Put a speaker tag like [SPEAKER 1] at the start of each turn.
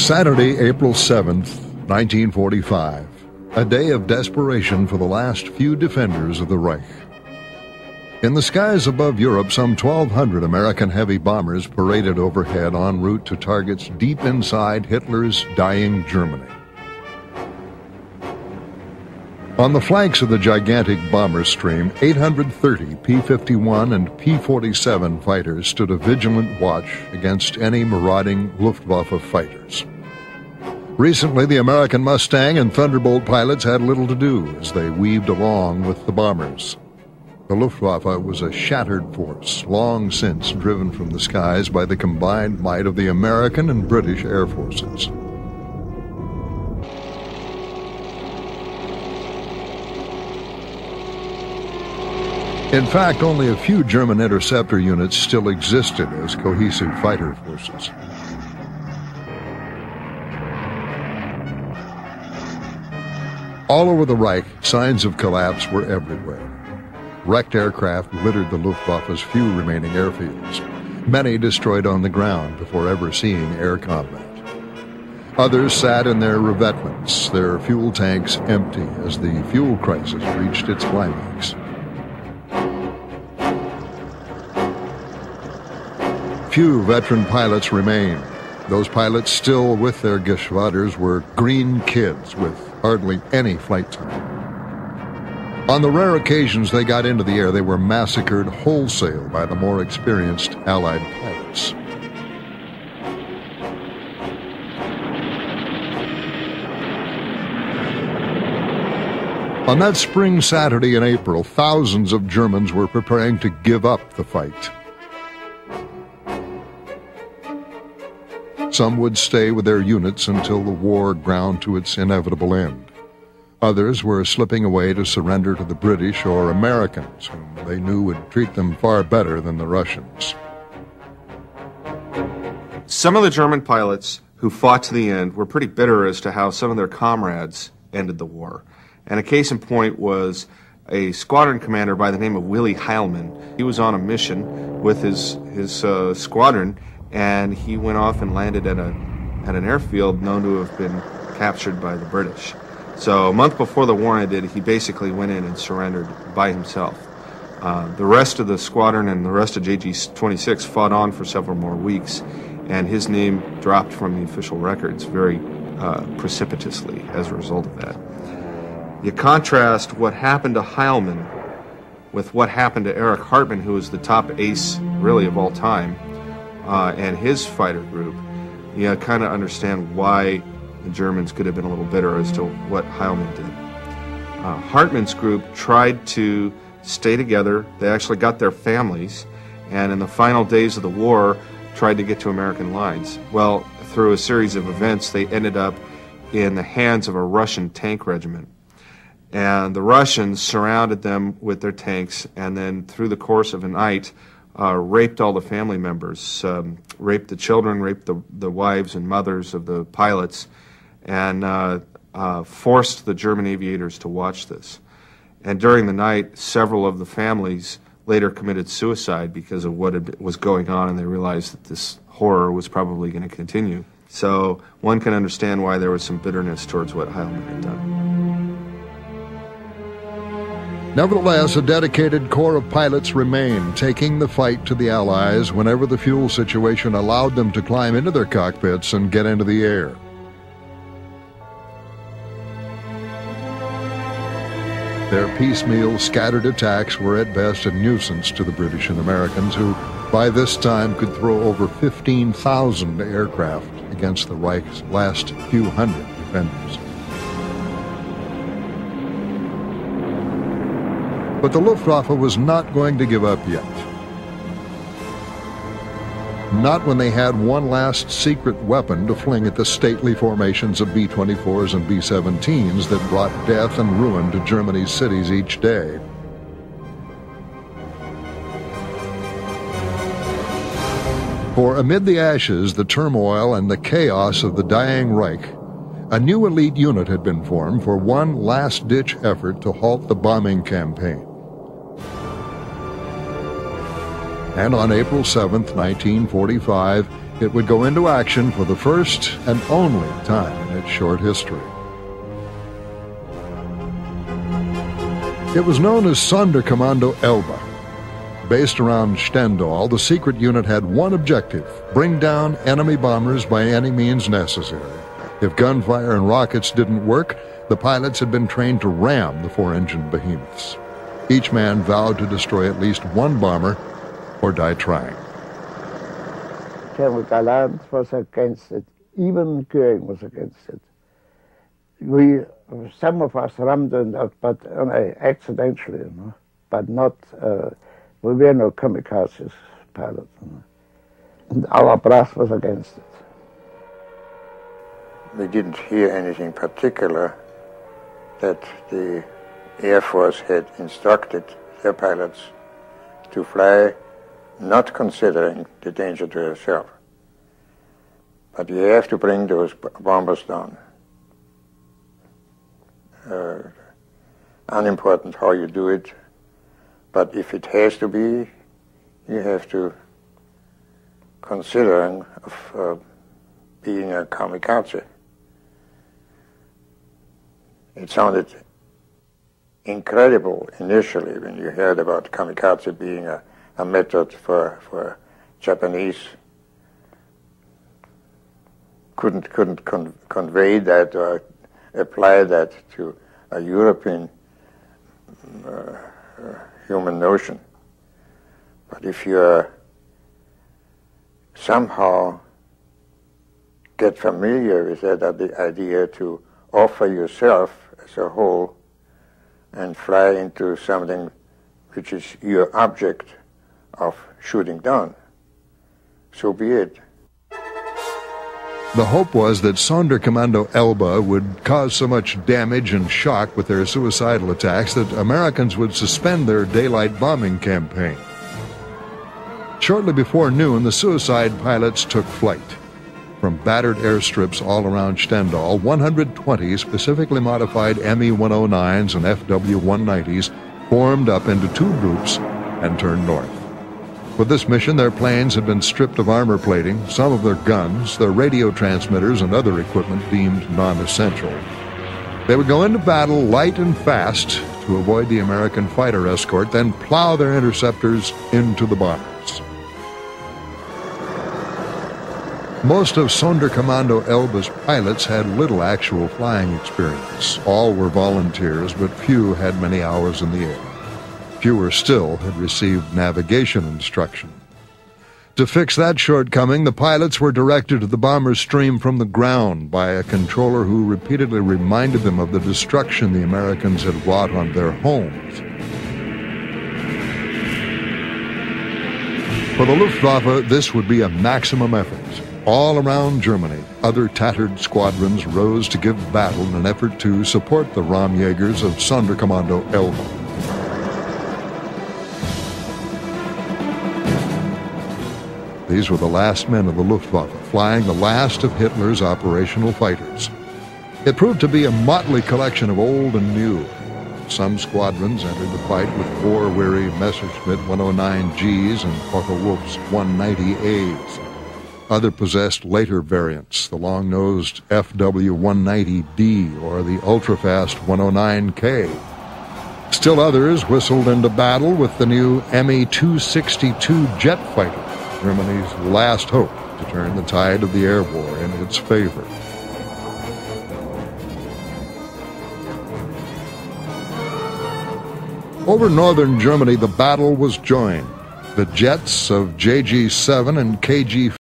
[SPEAKER 1] Saturday, April 7th, 1945, a day of desperation for the last few defenders of the Reich. In the skies above Europe, some 1,200 American heavy bombers paraded overhead en route to targets deep inside Hitler's dying Germany. On the flanks of the gigantic bomber stream, 830 P-51 and P-47 fighters stood a vigilant watch against any marauding Luftwaffe fighters. Recently, the American Mustang and Thunderbolt pilots had little to do as they weaved along with the bombers. The Luftwaffe was a shattered force, long since driven from the skies by the combined might of the American and British Air Forces. In fact, only a few German interceptor units still existed as cohesive fighter forces. All over the Reich, signs of collapse were everywhere. Wrecked aircraft littered the Luftwaffe's few remaining airfields, many destroyed on the ground before ever seeing air combat. Others sat in their revetments, their fuel tanks empty as the fuel crisis reached its climax. Few veteran pilots remained. Those pilots still with their Geschwaders were green kids with hardly any flight time. On the rare occasions they got into the air, they were massacred wholesale by the more experienced Allied pilots. On that spring Saturday in April, thousands of Germans were preparing to give up the fight. Some would stay with their units until the war ground to its inevitable end. Others were slipping away to surrender to the British or Americans, whom they knew would treat them far better than the Russians.
[SPEAKER 2] Some of the German pilots who fought to the end were pretty bitter as to how some of their comrades ended the war. And a case in point was a squadron commander by the name of Willy Heilmann. He was on a mission with his squadron, and he went off and landed at an airfield known to have been captured by the British. So a month before the war ended, he basically went in and surrendered by himself. The rest of the squadron and the rest of JG-26 fought on for several more weeks, and his name dropped from the official records very precipitously as a result of that. You contrast what happened to Heilmann with what happened to Erich Hartmann, who was the top ace really of all time, and his fighter group, you kind of understand why the Germans could have been a little bitter as to what Heilmann did. Hartmann's group tried to stay together. They actually got their families, and in the final days of the war, tried to get to American lines. Well, through a series of events, they ended up in the hands of a Russian tank regiment. And the Russians surrounded them with their tanks, and then through the course of a night, raped all the family members, raped the children, raped the wives and mothers of the pilots, and forced the German aviators to watch this. And during the night, several of the families later committed suicide because of what was going on, and they realized that this horror was probably going to continue. So one can understand why there was some bitterness towards what Heilmann had done.
[SPEAKER 1] Nevertheless, a dedicated corps of pilots remained, taking the fight to the Allies whenever the fuel situation allowed them to climb into their cockpits and get into the air. Their piecemeal, scattered attacks were at best a nuisance to the British and Americans, who by this time could throw over 15,000 aircraft against the Reich's last few hundred defenders. But the Luftwaffe was not going to give up yet. Not when they had one last secret weapon to fling at the stately formations of B-24s and B-17s that brought death and ruin to Germany's cities each day. For amid the ashes, the turmoil, and the chaos of the dying Reich, a new elite unit had been formed for one last-ditch effort to halt the bombing campaign. And on April 7, 1945, It would go into action for the first and only time in its short history. It was known as Sonderkommando Elba. Based around Stendal, the secret unit had one objective: bring down enemy bombers by any means necessary. If gunfire and rockets didn't work, the pilots had been trained to ram the four-engine behemoths. Each man vowed to destroy at least one bomber or die trying.
[SPEAKER 3] General Galland was against it. Even Goering was against it. Some of us rammed it out, but accidentally, you know, but not. We were no kamikazes pilots. You know. And our brass was against it.
[SPEAKER 4] We didn't hear anything particular that the Air Force had instructed their pilots to fly, not considering the danger to yourself. But you have to bring those bombers down. Unimportant how you do it, but if it has to be, you have to consider of being a kamikaze. It sounded incredible initially when you heard about kamikaze being a method for Japanese. Couldn't convey that or apply that to a European human notion. But if you somehow get familiar with that idea to offer yourself as a whole and fly into something which is your object of shooting down, so be it.
[SPEAKER 1] The hope was that Sonderkommando Elba would cause so much damage and shock with their suicidal attacks that Americans would suspend their daylight bombing campaign. Shortly before noon, the suicide pilots took flight. From battered airstrips all around Stendal, 120 specifically modified Me-109s and FW-190s formed up into two groups and turned north. For this mission, their planes had been stripped of armor plating, some of their guns, their radio transmitters, and other equipment deemed non-essential. They would go into battle light and fast to avoid the American fighter escort, then plow their interceptors into the bombers. Most of Sonderkommando Elba's pilots had little actual flying experience. All were volunteers, but few had many hours in the air. Fewer still had received navigation instruction. To fix that shortcoming, the pilots were directed to the bomber's stream from the ground by a controller who repeatedly reminded them of the destruction the Americans had wrought on their homes. For the Luftwaffe, this would be a maximum effort. All around Germany, other tattered squadrons rose to give battle in an effort to support the Raumjägers of Sonderkommando Elba. These were the last men of the Luftwaffe, flying the last of Hitler's operational fighters. It proved to be a motley collection of old and new. Some squadrons entered the fight with war-weary Messerschmitt 109Gs and Focke-Wulf's 190As. Others possessed later variants, the long-nosed FW-190D or the ultra-fast 109K. Still others whistled into battle with the new Me-262 jet fighter, Germany's last hope to turn the tide of the air war in its favor. Over northern Germany, the battle was joined. The jets of JG-7 and KG